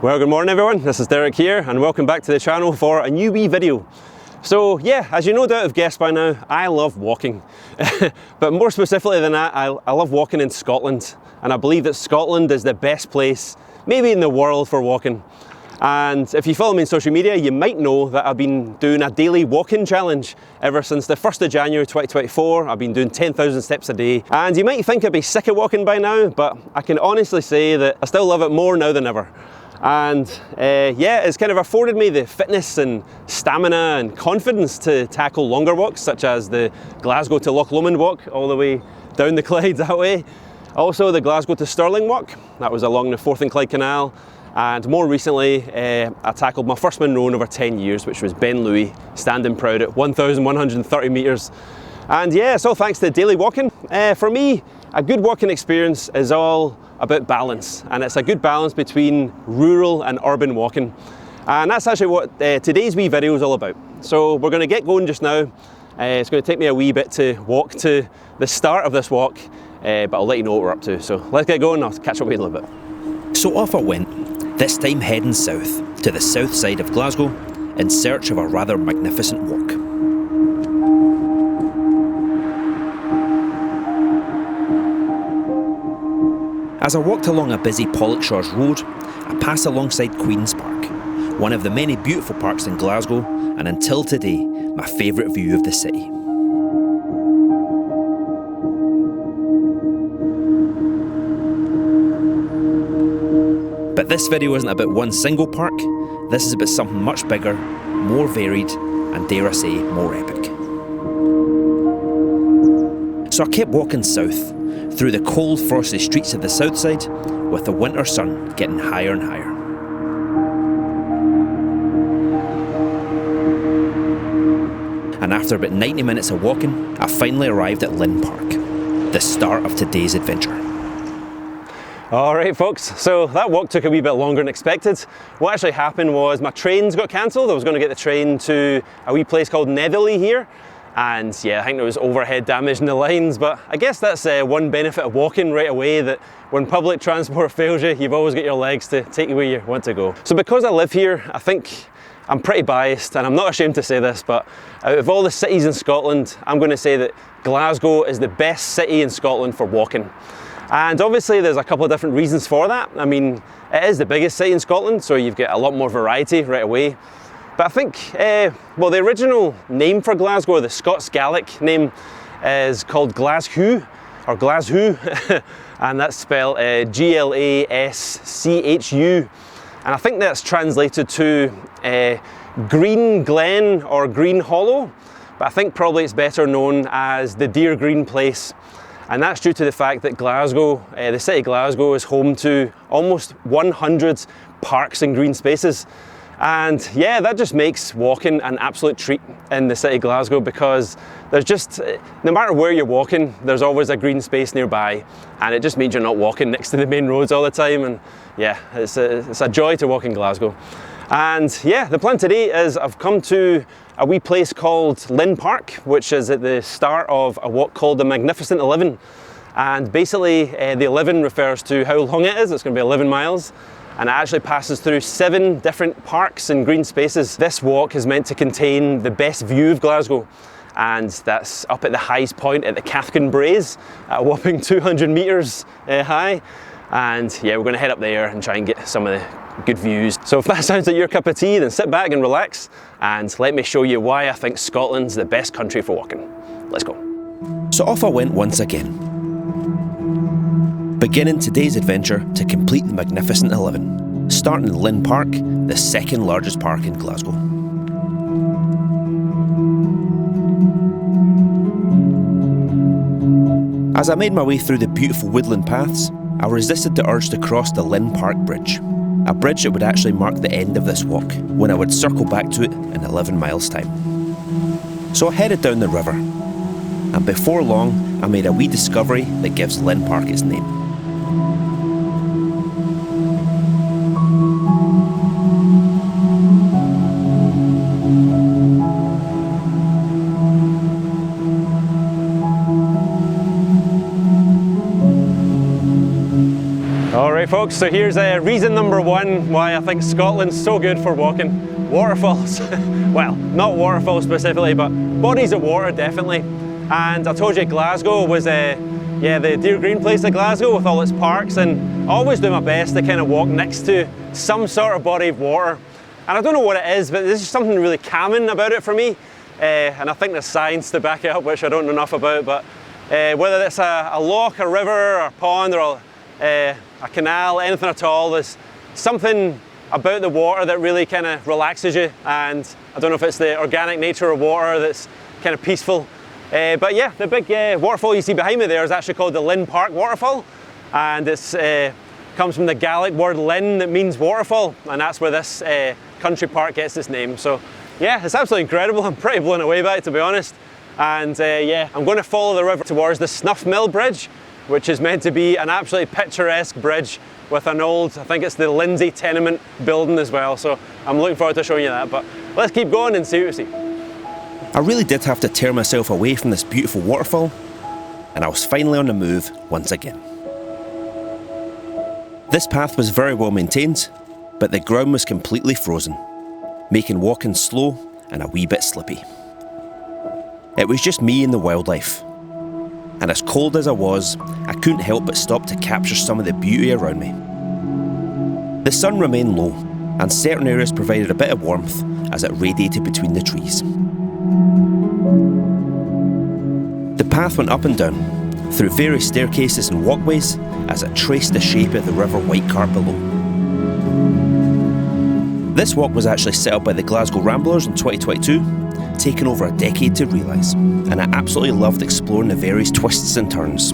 Well, good morning everyone, this is Derek here and welcome back to the channel for a new wee video. So yeah, as you no doubt have guessed by now, I love walking. But more specifically than that, I love walking in Scotland, and I believe that Scotland is the best place, maybe in the world, for walking. And if you follow me on social media, you might know that I've been doing a daily walking challenge ever since the 1st of January 2024. I've been doing 10,000 steps a day. And you might think I'd be sick of walking by now, but I can honestly say that I still love it more now than ever. And yeah, it's kind of afforded me the fitness and stamina and confidence to tackle longer walks, such as the Glasgow to Loch Lomond walk, all the way down the Clyde that way. Also the Glasgow to Stirling walk, that was along the Forth and Clyde Canal. And more recently, I tackled my first Munro in over 10 years, which was Ben Louis, standing proud at 1,130 metres. And yeah, it's all thanks to daily walking. For me, a good walking experience is all about balance, and it's a good balance between rural and urban walking. And that's actually what today's wee video is all about. So we're going to get going just now. It's going to take me a wee bit to walk to the start of this walk, but I'll let you know what we're up to. So let's get going, I'll catch up with you in a little bit. So off I went, this time heading south, to the south side of Glasgow, in search of a rather magnificent walk. As I walked along a busy Pollokshaws road, I passed alongside Queen's Park, one of the many beautiful parks in Glasgow, and until today, my favourite view of the city. But this video isn't about one single park, this is about something much bigger, more varied, and dare I say, more epic. So I kept walking south, through the cold, frosty streets of the south side, with the winter sun getting higher and higher. And after about 90 minutes of walking, I finally arrived at Lynn Park, the start of today's adventure. Alright folks, so that walk took a wee bit longer than expected. What actually happened was my trains got cancelled. I was going to get the train to a wee place called Netherley here. And yeah, I think there was overhead damage in the lines, but I guess that's one benefit of walking right away, that when public transport fails you, you've always got your legs to take you where you want to go. So because I live here, I think I'm pretty biased, and I'm not ashamed to say this, but out of all the cities in Scotland, I'm going to say that Glasgow is the best city in Scotland for walking. And obviously there's a couple of different reasons for that. I mean, it is the biggest city in Scotland, so you've got a lot more variety right away. But I think, well, the original name for Glasgow, the Scots Gaelic name, is called Glasgow, or Glasgow, and that's spelled G-L-A-S-C-H-U. And I think that's translated to Green Glen or Green Hollow, but I think probably it's better known as the Deer Green Place. And that's due to the fact that Glasgow, the city of Glasgow, is home to almost 100 parks and green spaces. And yeah, that just makes walking an absolute treat in the city of Glasgow, because there's just, no matter where you're walking, there's always a green space nearby, and it just means you're not walking next to the main roads all the time. And yeah, it's a joy to walk in Glasgow. And yeah, the plan today is I've come to a wee place called Lynn Park, which is at the start of a walk called the Magnificent 11. And basically the 11 refers to how long it is. It's going to be 11 miles. And it actually passes through 7 different parks and green spaces. This walk is meant to contain the best view of Glasgow, and that's up at the highest point at the Cathkin Braes, at a whopping 200 metres high. And yeah, we're going to head up there and try and get some of the good views. So if that sounds like your cup of tea, then sit back and relax, and let me show you why I think Scotland's the best country for walking. Let's go. So off I went once again, beginning today's adventure to complete the Magnificent 11, starting in Lynn Park, the second largest park in Glasgow. As I made my way through the beautiful woodland paths, I resisted the urge to cross the Lynn Park Bridge, a bridge that would actually mark the end of this walk, when I would circle back to it in 11 miles time. So I headed down the river, and before long I made a wee discovery that gives Lynn Park its name. folks, so here's reason number one why I think Scotland's so good for walking. Waterfalls. Well, not waterfalls specifically, but bodies of water definitely. And I told you Glasgow was the Deer Green place of Glasgow with all its parks, and I always do my best to kind of walk next to some sort of body of water. And I don't know what it is, but there's just something really calming about it for me. And I think there's science to back it up, which I don't know enough about, but whether it's a loch, a river, or a pond, or a canal, anything at all, there's something about the water that really kind of relaxes you. And I don't know if it's the organic nature of water that's kind of peaceful. But yeah, the big waterfall you see behind me there is actually called the Lynn Park waterfall. And it's comes from the Gaelic word Lynn that means waterfall. And that's where this country park gets its name. So yeah, it's absolutely incredible. I'm pretty blown away by it, to be honest. And yeah, I'm going to follow the river towards the Snuff Mill Bridge, which is meant to be an absolutely picturesque bridge with an old, I think it's the Lindsay tenement building as well. So I'm looking forward to showing you that, but let's keep going and see what we see. I really did have to tear myself away from this beautiful waterfall, and I was finally on the move once again. This path was very well maintained, but the ground was completely frozen, making walking slow and a wee bit slippy. It was just me and the wildlife, and as cold as I was, I couldn't help but stop to capture some of the beauty around me. The sun remained low, and certain areas provided a bit of warmth as it radiated between the trees. The path went up and down, through various staircases and walkways as it traced the shape of the River Whitecark below. This walk was actually set up by the Glasgow Ramblers in 2022, taken over a decade to realise, and I absolutely loved exploring the various twists and turns.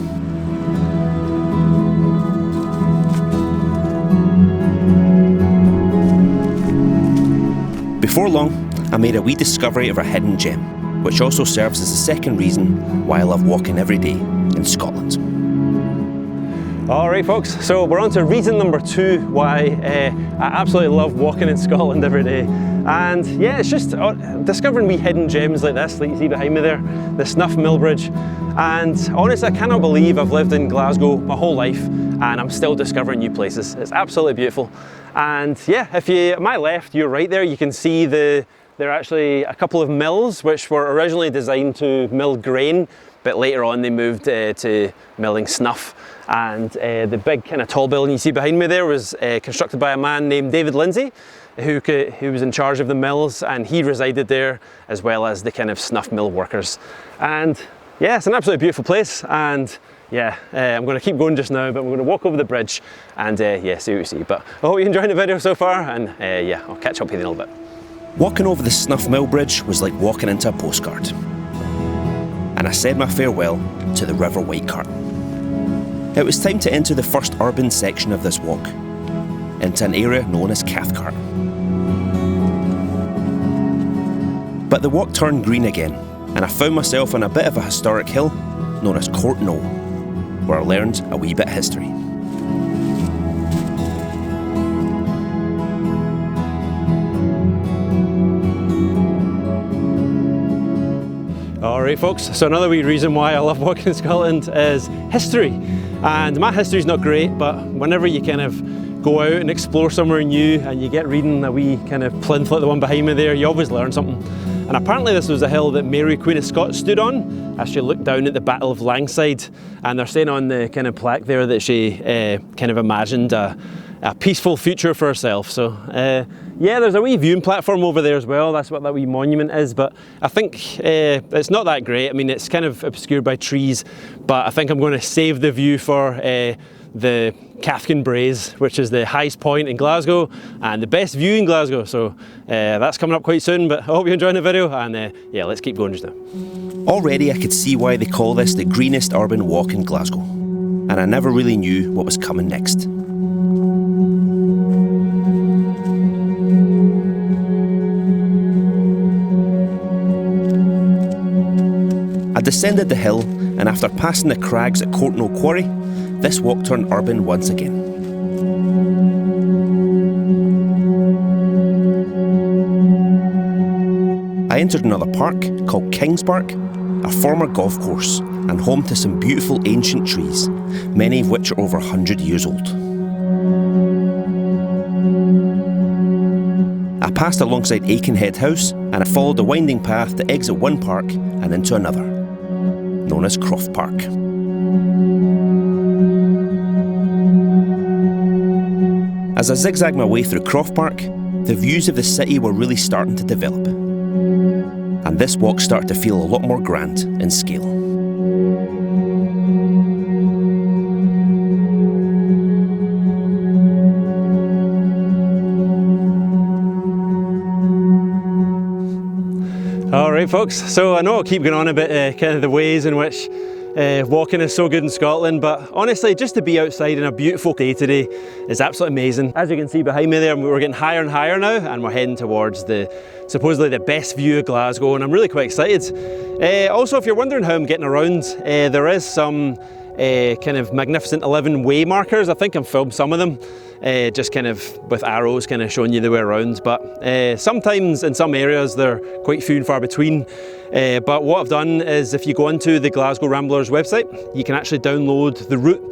Before long, I made a wee discovery of a hidden gem, which also serves as the second reason why I love walking every day in Scotland. Alright folks, so we're on to reason number two why I absolutely love walking in Scotland every day. And yeah, it's just discovering wee hidden gems like this, like you see behind me there, the Snuff Mill Bridge. And honestly, I cannot believe I've lived in Glasgow my whole life and I'm still discovering new places. It's absolutely beautiful. And yeah, if you, at my left, you're right there, you can see there are actually a couple of mills which were originally designed to mill grain, but later on they moved to milling snuff. And the big kind of tall building you see behind me there was constructed by a man named David Lindsay, who was in charge of the mills, and he resided there as well as the kind of snuff mill workers. And yeah, it's an absolutely beautiful place. And yeah, I'm going to keep going just now, but we're going to walk over the bridge and yeah, see what we see. But I hope you're enjoying the video so far, and yeah, I'll catch up with you in a little bit. Walking over the Snuff Mill Bridge was like walking into a postcard. And I said my farewell to the River Whitecark. It was time to enter the first urban section of this walk, into an area known as Cathkin. But the walk turned green again, and I found myself on a bit of a historic hill known as Knowe, where I learned a wee bit of history. Alright folks, so another wee reason why I love walking in Scotland is history. And my history's not great, but whenever you kind of go out and explore somewhere new and you get reading a wee kind of plinth like the one behind me there, you always learn something. And apparently this was a hill that Mary Queen of Scots stood on as she looked down at the Battle of Langside. And they're saying on the kind of plaque there that she kind of imagined a peaceful future for herself. So yeah, there's a wee viewing platform over there as well. That's what that wee monument is, but I think it's not that great. I mean, it's kind of obscured by trees, but I think I'm going to save the view for the Cathkin Braes, which is the highest point in Glasgow and the best view in Glasgow. So that's coming up quite soon, but I hope you're enjoying the video, and yeah, let's keep going just now. Already I could see why they call this the greenest urban walk in Glasgow, and I never really knew what was coming next. I descended the hill, and after passing the crags at Knowe Quarry, this walk turned urban once again. I entered another park called Kings Park, a former golf course and home to some beautiful ancient trees, many of which are over 100 years old. passed alongside Aikenhead House and I followed a winding path to exit one park and into another, known as Croft Park. As I zigzagged my way through Croft Park, the views of the city were really starting to develop. And this walk started to feel a lot more grand in scale. Alright folks, so I know I'll keep going on about kind of the ways in which walking is so good in Scotland, but honestly just to be outside in a beautiful day today is absolutely amazing. As you can see behind me there, we're getting higher and higher now and we're heading towards supposedly the best view of Glasgow, and I'm really quite excited. Also, if you're wondering how I'm getting around, there is some kind of magnificent 11 way markers. I think I've filmed some of them, just kind of with arrows kind of showing you the way around, but sometimes in some areas they're quite few and far between. But what I've done is if you go onto the Glasgow Ramblers website, you can actually download the route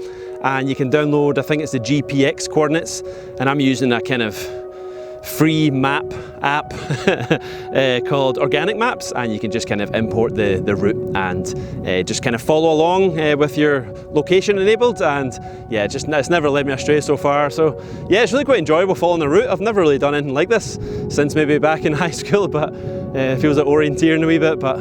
and you can download, I think it's the GPX coordinates, and I'm using a kind of free map app called Organic Maps, and you can just kind of import the route and just kind of follow along with your location enabled, and yeah, it's never led me astray so far. So yeah, it's really quite enjoyable following the route. I've never really done anything like this since maybe back in high school, but it feels like orienteering a wee bit, but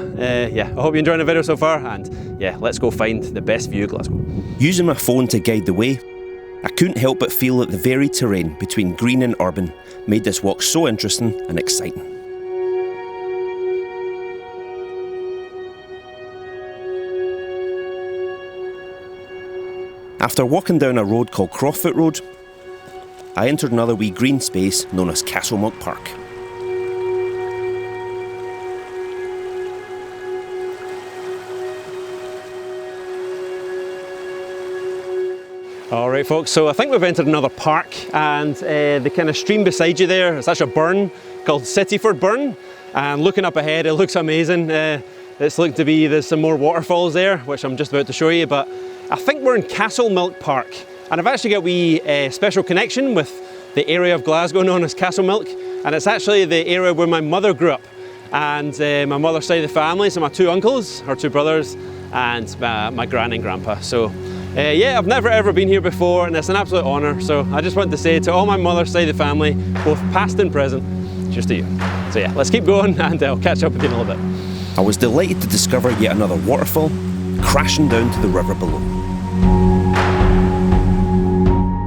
yeah, I hope you're enjoying the video so far, and yeah, let's go find the best view of Glasgow. Using my phone to guide the way, I couldn't help but feel that the varied terrain between green and urban made this walk so interesting and exciting. After walking down a road called Croftfoot Road, I entered another wee green space known as Castlemilk Park. Alright folks, so I think we've entered another park, and the kind of stream beside you there, it's actually a burn called Cityford Burn, and looking up ahead it looks amazing. It's looked to be, there's some more waterfalls there, which I'm just about to show you, but I think we're in Castlemilk Park, and I've actually got a wee special connection with the area of Glasgow known as Castlemilk, and it's actually the area where my mother grew up, and my mother's side of the family, so my two uncles, her two brothers, and my gran and grandpa. So yeah, I've never ever been here before, and it's an absolute honour, so I just want to say to all my mother's side of the family, both past and present, cheers to you. So yeah, let's keep going and I'll catch up with you in a little bit. I was delighted to discover yet another waterfall crashing down to the river below.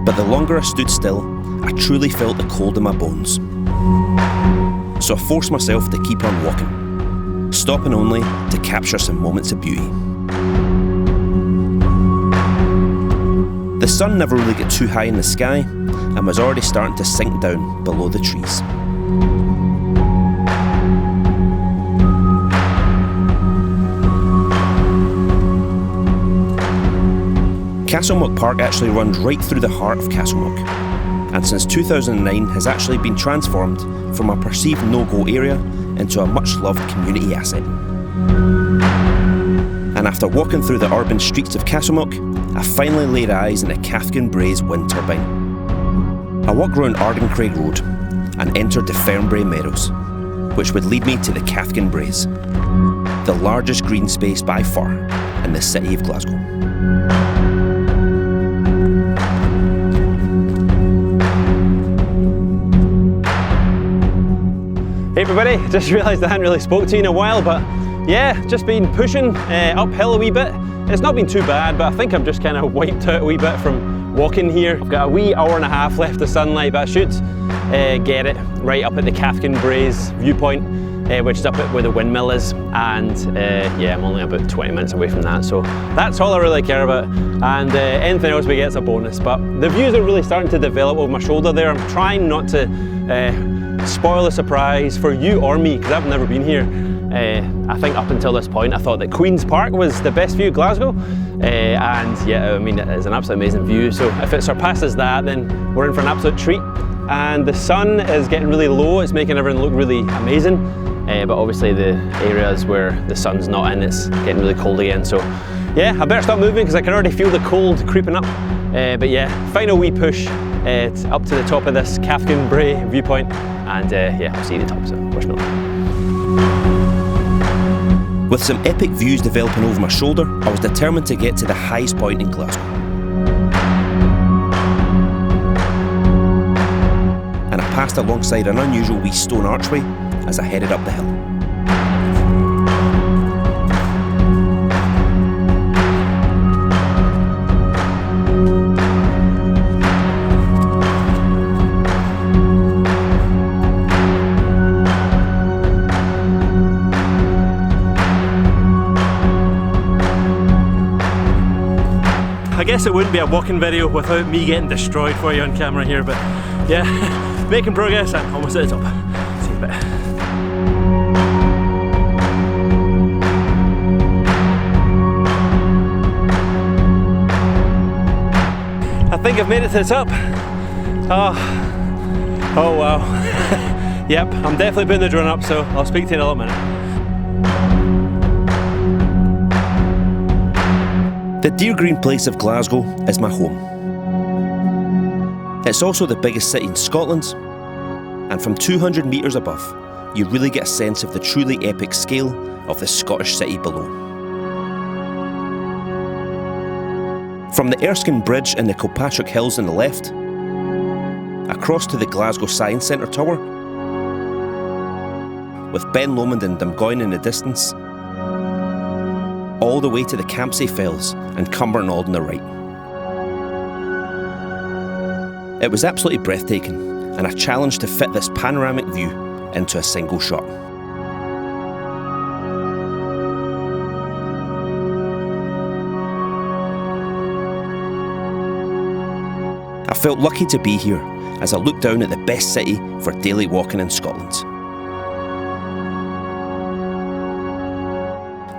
But the longer I stood still, I truly felt the cold in my bones. So I forced myself to keep on walking, stopping only to capture some moments of beauty. The sun never really got too high in the sky and was already starting to sink down below the trees. Castlemilk Park actually runs right through the heart of Castlemilk, and since 2009 has actually been transformed from a perceived no-go area into a much-loved community asset. And after walking through the urban streets of Castlemilk, I finally laid eyes on the Cathkin Braes wind turbine. I walked around Ardencraig Road and entered the Fernbrae Meadows, which would lead me to the Cathkin Braes, the largest green space by far in the city of Glasgow. Hey everybody, just realised I hadn't really spoke to you in a while, but yeah, just been pushing uphill a wee bit. It's not been too bad, but I think I'm just kind of wiped out a wee bit from walking here. I've got a wee hour and a half left of sunlight, but I should get it right up at the Cathkin Braes viewpoint, which is up at where the windmill is, and yeah, I'm only about 20 minutes away from that, so that's all I really care about, and anything else we get is a bonus. But the views are really starting to develop over my shoulder there. I'm trying not to spoil the surprise for you or me, because I've never been here. I think up until this point I thought that Queen's Park was the best view of Glasgow, and yeah, I mean, it is an absolutely amazing view, so if it surpasses that, then we're in for an absolute treat. And the sun is getting really low, it's making everything look really amazing, but obviously the areas where the sun's not in, it's getting really cold again, so yeah, I better stop moving because I can already feel the cold creeping up. But yeah, final wee push It's up to the top of this Cathkin Braes viewpoint, and yeah, I'll see you at the top, so wish me luck. With some epic views developing over my shoulder, I was determined to get to the highest point in Glasgow. And I passed alongside an unusual wee stone archway as I headed up the hill. I guess it wouldn't be a walking video without me getting destroyed for you on camera here, but yeah, making progress and almost at the top. See you in a bit. I think I've made it to the top. Oh wow. Yep, I'm definitely putting the drone up, so I'll speak to you in a little minute. The Deer Green place of Glasgow is my home. It's also the biggest city in Scotland, and from 200 metres above, you really get a sense of the truly epic scale of the Scottish city below. From the Erskine Bridge and the Kilpatrick Hills on the left, across to the Glasgow Science Centre Tower, with Ben Lomond and Dumgoyne in the distance, all the way to the Campsie Fells and Cumbernauld on the right. It was absolutely breathtaking, and a challenge to fit this panoramic view into a single shot. I felt lucky to be here as I looked down at the best city for daily walking in Scotland.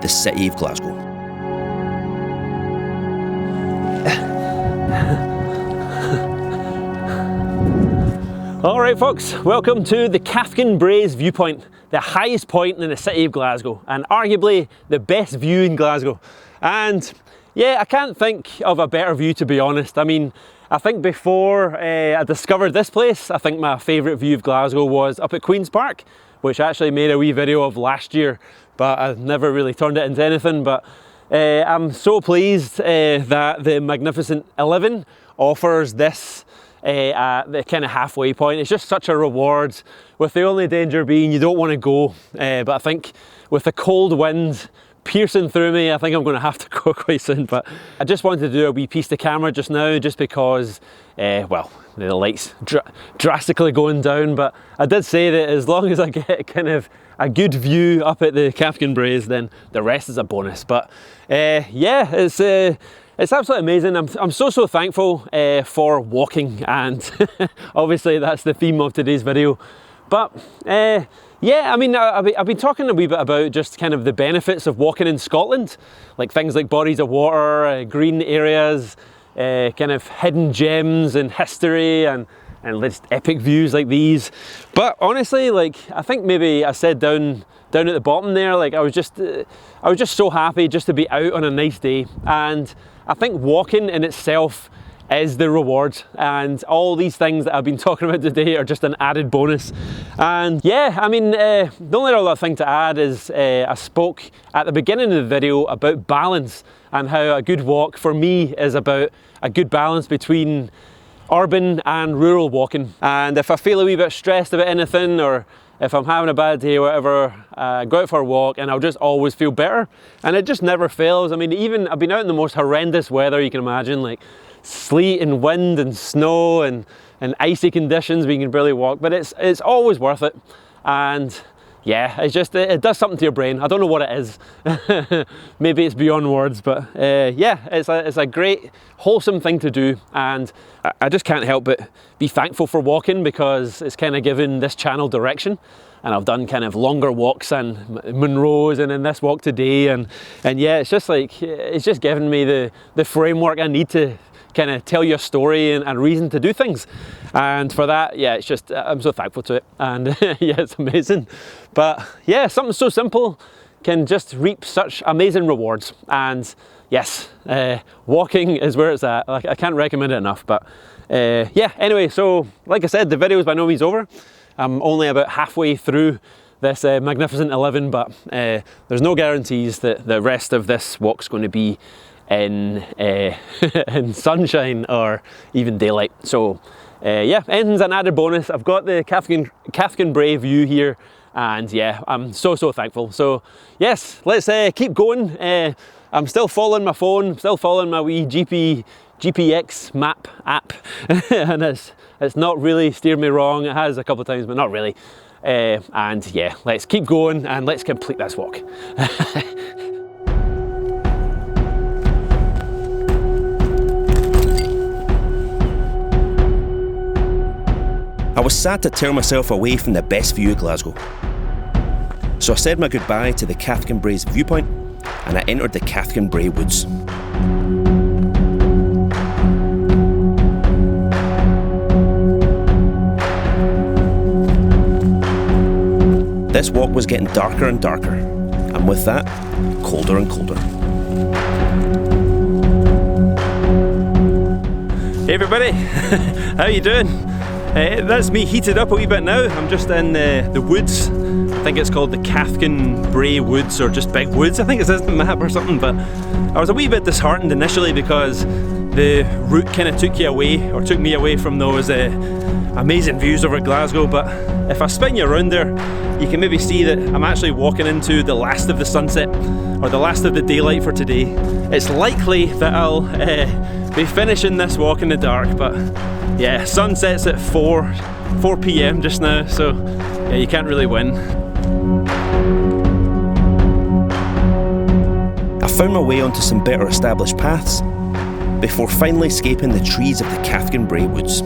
The city of Glasgow. Alright folks, welcome to the Cathkin Braes viewpoint, the highest point in the city of Glasgow, and arguably the best view in Glasgow. And yeah, I can't think of a better view, to be honest. I mean, I think before I discovered this place, I think my favourite view of Glasgow was up at Queen's Park, which I actually made a wee video of last year, but I've never really turned it into anything. But I'm so pleased that the Magnificent 11 offers this at the kind of halfway point. It's just such a reward, with the only danger being you don't want to go, but I think with the cold wind piercing through me, I think I'm going to have to go quite soon. But I just wanted to do a wee piece to camera just now, just because well, the light's drastically going down. But I did say that as long as I get kind of a good view up at the Cathkin Braes, then the rest is a bonus. But yeah, it's absolutely amazing. I'm so thankful for walking, and obviously that's the theme of today's video. But yeah, I mean, I've been talking a wee bit about just kind of the benefits of walking in Scotland, like things like bodies of water, green areas, kind of hidden gems and history, and just epic views like these. But honestly, like, I think maybe I said down at the bottom there, like I was just so happy just to be out on a nice day. And I think walking in itself is the reward, and all these things that I've been talking about today are just an added bonus. And yeah, I mean, the only other thing to add is I spoke at the beginning of the video about balance, and how a good walk for me is about a good balance between urban and rural walking. And if I feel a wee bit stressed about anything, or if I'm having a bad day or whatever, go out for a walk and I'll just always feel better. And it just never fails. I mean, even I've been out in the most horrendous weather you can imagine, like sleet and wind and snow and icy conditions where you can barely walk, but it's always worth it. And yeah, it's just, it does something to your brain. I don't know what it is. Maybe it's beyond words, but yeah, it's a great, wholesome thing to do. And I just can't help but be thankful for walking, because it's kind of given this channel direction. And I've done kind of longer walks and Monroe's, and in this walk today. And yeah, it's just like, it's just given me the framework I need to kind of tell you a story and reason to do things. And for that, yeah, it's just, I'm so thankful to it. And yeah, it's amazing. But yeah, something so simple can just reap such amazing rewards. And yes, walking is where it's at. Like, I can't recommend it enough. But yeah, anyway, so like I said, the video is by no means over. I'm only about halfway through this magnificent 11, but there's no guarantees that the rest of this walk's going to be in, in sunshine or even daylight. So yeah, anything's an added bonus. I've got the Cathkin Braes view here, and yeah, I'm so thankful. So yes, let's keep going. I'm still following my phone, still following my wee GPX map app, and it's not really steered me wrong. It has a couple of times, but not really. And yeah, let's keep going and let's complete this walk. I was sad to tear myself away from the best view of Glasgow. So I said my goodbye to the Cathkin Braes viewpoint and I entered the Cathkin Braes woods. This walk was getting darker and darker, and with that, colder and colder. Hey everybody, how you doing? That's me heated up a wee bit now. I'm just in the woods. I think it's called the Cathkin Braes Woods, or just Big Woods, I think it says the map or something, but I was a wee bit disheartened initially because the route kind of took me away from those amazing views over Glasgow. But if I spin you around there, you can maybe see that I'm actually walking into the last of the sunset, or the last of the daylight for today. It's likely that I'll be finishing this walk in the dark, but yeah, sunset's at 4 p.m. just now, so yeah, you can't really win. I found my way onto some better established paths before finally escaping the trees of the Cathkin Braes woods.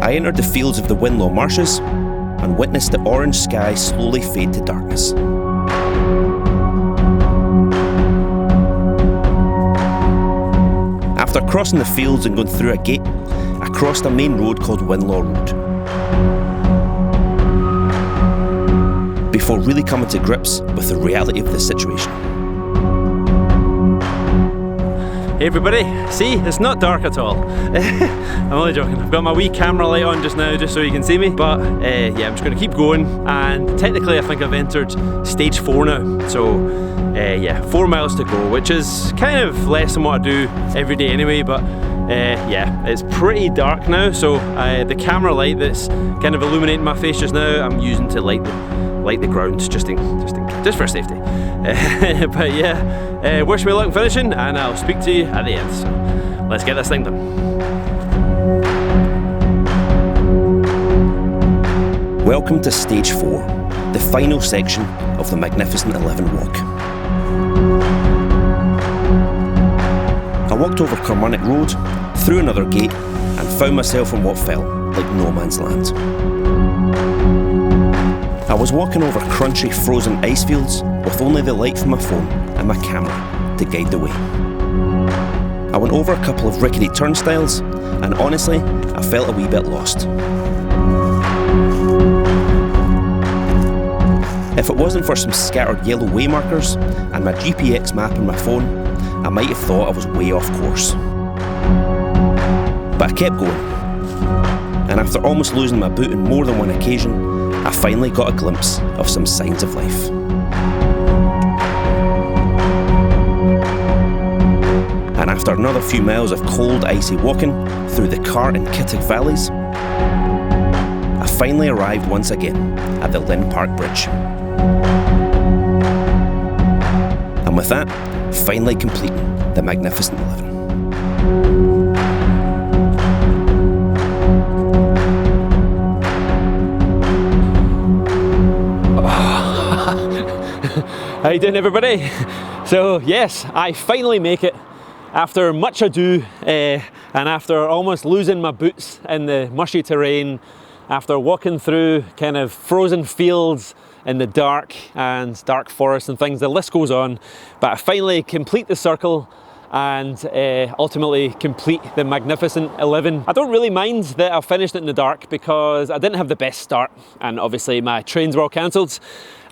I entered the fields of the Knowe marshes and witnessed the orange sky slowly fade to darkness. After crossing the fields and going through a gate, I crossed a main road called Knowe Road. Before really coming to grips with the reality of the situation. Hey everybody, see, it's not dark at all. I'm only joking. I've got my wee camera light on just now just so you can see me, but yeah, I'm just going to keep going, and technically I think I've entered stage 4 now, so yeah, 4 miles to go, which is kind of less than what I do every day anyway, but yeah, it's pretty dark now, so the camera light that's kind of illuminating my face just now, I'm using to light the ground just for safety. But yeah, wish me luck in finishing, and I'll speak to you at the end. So let's get this thing done. Welcome to stage 4, the final section of the Magnificent 11 walk. I walked over Kilmarnock Road, through another gate, and found myself in what felt like no man's land. I was walking over crunchy frozen ice fields with only the light from my phone and my camera to guide the way. I went over a couple of rickety turnstiles, and honestly, I felt a wee bit lost. If it wasn't for some scattered yellow way markers and my GPX map on my phone, I might have thought I was way off course. But I kept going, and after almost losing my boot on more than one occasion, I finally got a glimpse of some signs of life. And after another few miles of cold, icy walking through the Cart and Kittig valleys, I finally arrived once again at the Lynn Park bridge. And with that, finally completing the Magnificent 11. How you doing everybody? So yes, I finally make it after much ado, and after almost losing my boots in the mushy terrain, after walking through kind of frozen fields in the dark and dark forest and things, the list goes on, but I finally complete the circle and ultimately complete the Magnificent 11. I don't really mind that I finished it in the dark because I didn't have the best start, and obviously my trains were all cancelled.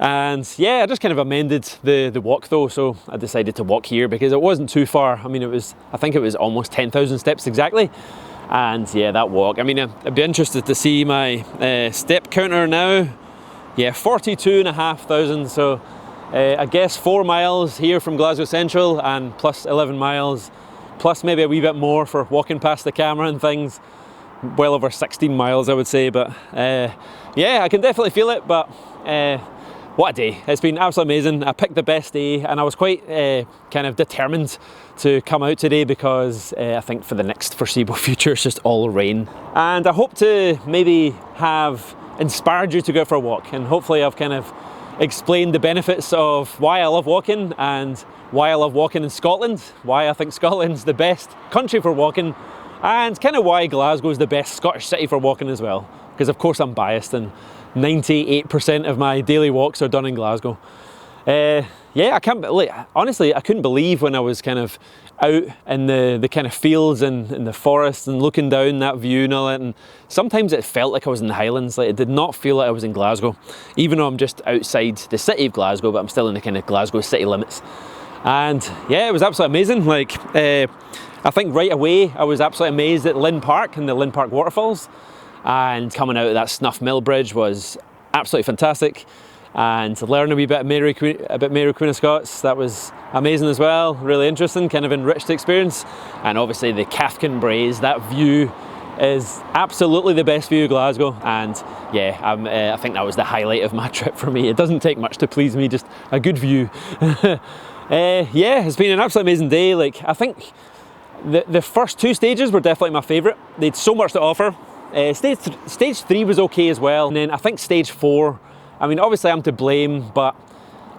And yeah, I just kind of amended the walk though, so I decided to walk here because it wasn't too far. I mean, I think it was almost 10,000 steps exactly. And yeah, that walk, I mean, I'd be interested to see my step counter now. Yeah, 42,500, so I guess 4 miles here from Glasgow Central and plus 11 miles, plus maybe a wee bit more for walking past the camera and things. Well over 16 miles, I would say, but yeah, I can definitely feel it, but what a day. It's been absolutely amazing. I picked the best day and I was quite kind of determined to come out today because I think for the next foreseeable future it's just all rain. And I hope to maybe have inspired you to go for a walk, and hopefully I've kind of explained the benefits of why I love walking and why I love walking in Scotland, why I think Scotland's the best country for walking, and kind of why Glasgow is the best Scottish city for walking as well, because of course I'm biased and 98% of my daily walks are done in Glasgow. Yeah, I can't, like, honestly, I couldn't believe when I was kind of out in the kind of fields and in the forest and looking down that view and all that, and sometimes it felt like I was in the Highlands. Like, it did not feel like I was in Glasgow, even though I'm just outside the city of Glasgow, but I'm still in the kind of Glasgow city limits. And yeah, it was absolutely amazing. Like, I think right away I was absolutely amazed at Lynn Park and the Lynn Park waterfalls, and coming out of that Snuff mill bridge was absolutely fantastic. And learn a wee bit about Mary Queen of Scots, that was amazing as well, really interesting, kind of enriched the experience. And obviously the Cathkin Braes, that view is absolutely the best view of Glasgow, and yeah, I think that was the highlight of my trip for me. It doesn't take much to please me, just a good view. Yeah, it's been an absolutely amazing day. Like, I think the first 2 stages were definitely my favourite. They had so much to offer. Stage 3 was okay as well, and then I think stage 4, I mean, obviously I'm to blame, but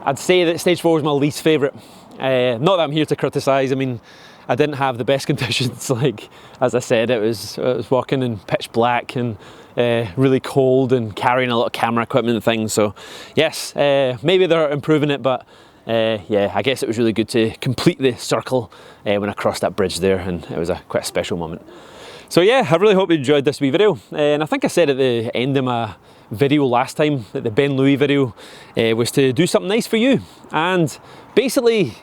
I'd say that stage 4 was my least favourite. Not that I'm here to criticise. I mean, I didn't have the best conditions. Like, as I said, it was walking in pitch black and really cold and carrying a lot of camera equipment and things. So yes, maybe they're improving it, but yeah, I guess it was really good to complete the circle when I crossed that bridge there, and it was quite a special moment. So yeah, I really hope you enjoyed this wee video, and I think I said at the end of my video last time, that the Ben Louis video, was to do something nice for you. And basically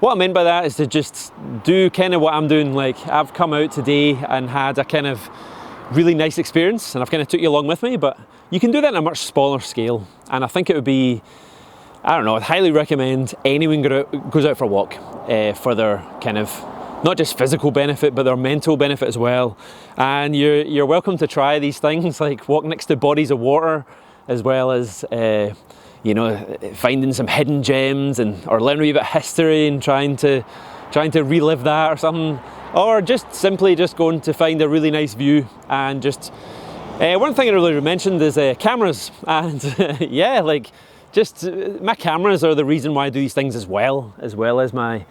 what I meant by that is to just do kind of what I'm doing. Like, I've come out today and had a kind of really nice experience, and I've kind of took you along with me, but you can do that on a much smaller scale. And I think it would be, I don't know, I'd highly recommend anyone goes out for a walk for their kind of, not just physical benefit, but their mental benefit as well. And you're welcome to try these things, like walk next to bodies of water, as well as you know, finding some hidden gems, or learning a wee bit of history and trying to relive that or something, or just simply just going to find a really nice view. And just one thing I really mentioned is cameras, and yeah, like, just my cameras are the reason why I do these things as well as my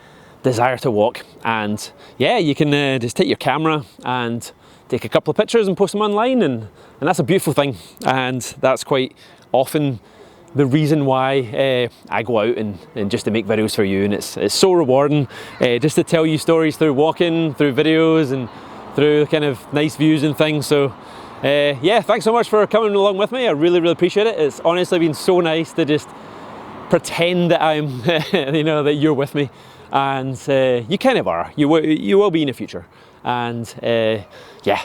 desire to walk. And yeah, you can just take your camera and take a couple of pictures and post them online, and that's a beautiful thing. And that's quite often the reason why I go out and just to make videos for you. And it's so rewarding just to tell you stories through walking, through videos, and through kind of nice views and things. So yeah, thanks so much for coming along with me. I really, really appreciate it. It's honestly been so nice to just pretend that I'm you know, that you're with me. And you kind of are. You will be in the future. And yeah,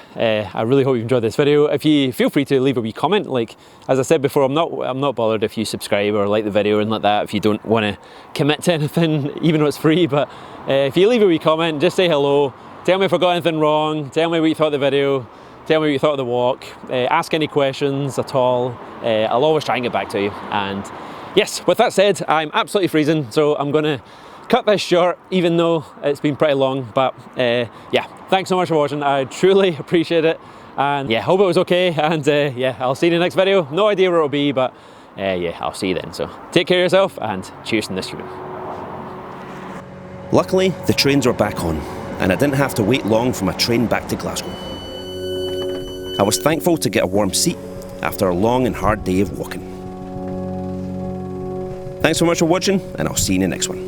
I really hope you enjoyed this video. If you feel free to leave a wee comment. Like, as I said before, I'm not bothered if you subscribe or like the video and like that, if you don't want to commit to anything, even though it's free. But if you leave a wee comment, just say hello, tell me if I got anything wrong, tell me what you thought of the video, tell me what you thought of the walk, ask any questions at all. I'll always try and get back to you. And yes, with that said, I'm absolutely freezing, so I'm gonna cut this short, even though it's been pretty long. But yeah, thanks so much for watching. I truly appreciate it, and yeah, hope it was okay. And yeah, I'll see you in the next video. No idea where it'll be, but yeah, I'll see you then. So take care of yourself, and cheers from this stream. Luckily, the trains were back on, and I didn't have to wait long for my train back to Glasgow. I was thankful to get a warm seat after a long and hard day of walking. Thanks so much for watching, and I'll see you in the next one.